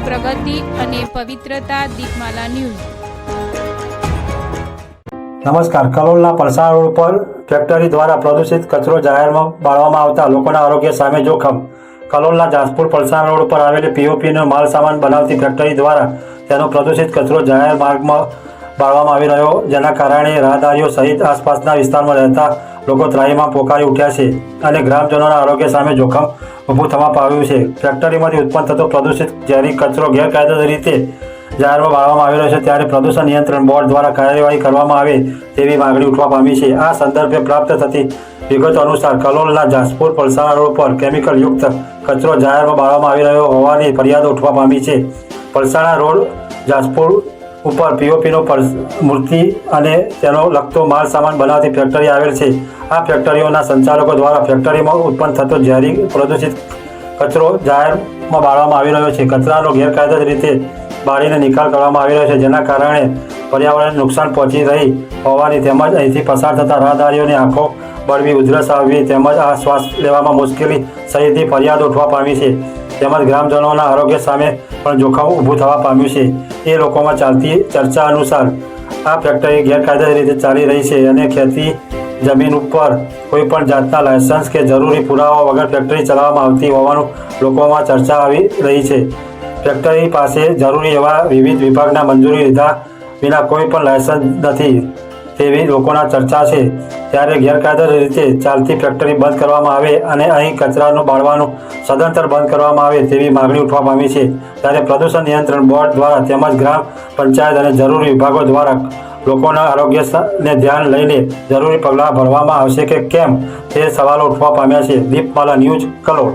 પ્રગતિ અને પવિત્રતા દીપમાલા ન્યૂઝ। નમસ્કાર। કલોલના પલસાણા રોડ પર ફેક્ટરી દ્વારા પ્રદૂષિત કચરો જાહેરમાં બાળવામાં આવતા લોકોના આરોગ્ય સામે જોખમ। કલોલના જાસપુર પલસાણા રોડ પર આવેલી પીઓપીનો માલ સામાન બનાવતી ફેક્ટરી દ્વારા તેનો પ્રદૂષિત કચરો જાહેર માર્ગમાં બાળવામાં આવી રહ્યો, જેના કારણે રાહદારીઓ સહિત આસપાસના વિસ્તારમાં રહેતા લોકો ત્રાહીમામ પોકારી ઉઠ્યા છે અને ગ્રામજનોના આરોગ્ય સામે જોખમ ઊભું થવા પામ્યું છે। ફેક્ટરીમાંથી ઉત્પન્ન થતો પ્રદૂષિત ઝેરી કચરો ગેરકાયદેસર રીતે જાહેરમાં બાળવામાં આવી રહ્યો છે, ત્યારે પ્રદૂષણ નિયંત્રણ બોર્ડ દ્વારા કાર્યવાહી કરવામાં આવે તેવી માંગણી ઉઠવા પામી છે। આ સંદર્ભે પ્રાપ્ત થતી વિગતો અનુસાર કલોલના જાસપુર પલસાણા રોડ પર કેમિકલ યુક્ત કચરો જાહેરમાં બાળવામાં આવી રહ્યો હોવાની ફરિયાદો ઉઠવા પામી છે। પલસાણા રોડ જાસપુર ઉપર પીઓપીનો મૂર્તિ અને તેનો લગતો માલ સામાન બનાવતી ફેક્ટરી આવેલ છે। આ ફેક્ટરીઓના સંચાલકો દ્વારા ફેક્ટરીમાં ઉત્પન્ન થતો ઝેરી પ્રદૂષિત કચરો જાહેરમાં બાળવામાં આવી રહ્યો છે। કચરાનો ગેરકાયદેસર રીતે બાળીને નિકાલ કરવામાં આવી રહ્યો છે, જેના કારણે પર્યાવરણને નુકસાન પહોંચી રહી હોવાની તેમજ અહીંથી પસાર થતા રાહદારીઓની આંખો બળવી, ઉધરસ આવવી તેમજ આ શ્વાસ લેવામાં મુશ્કેલી સહિતની ફરિયાદો ઉઠવા પામી છે, તેમજ ગ્રામજનોના આરોગ્ય સામે પણ જોખમ ઊભું થવા પામ્યું છે। એ લોકોમાં ચાલતી ચર્ચા અનુસાર આ ફેક્ટરી ગેરકાયદેસર રીતે ચાલી રહી છે અને ખેતી જમીન ઉપર કોઈપણ જાતના લાયસન્સ કે જરૂરી પુરાવા વગર ફેક્ટરી ચલાવવામાં આવતી હોવાનું લોકોમાં ચર્ચા આવી રહી છે। ફેક્ટરી પાસે જરૂરી એવા વિવિધ વિભાગના મંજૂરી લીધા વિના કોઈ પણ લાયસન્સ નથી તેવી લોકોના ચર્ચા છે, ત્યારે ગેરકાયદેસર રીતે ચાલતી ફેક્ટરી બંધ કરવામાં આવે અને અહીં કચરાનું બાળવાનું સદંતર બંધ કરવામાં આવે તેવી માગણી ઉઠવા પામી છે। ત્યારે પ્રદૂષણ નિયંત્રણ બોર્ડ દ્વારા તેમજ ગ્રામ પંચાયત અને જરૂરી વિભાગો દ્વારા લોકોના આરોગ્યને ધ્યાન લઈને જરૂરી પગલાં ભરવામાં આવશે કે કેમ તે સવાલો ઉઠવા પામ્યા છે। દીપમાલા ન્યૂઝ, કલોલ।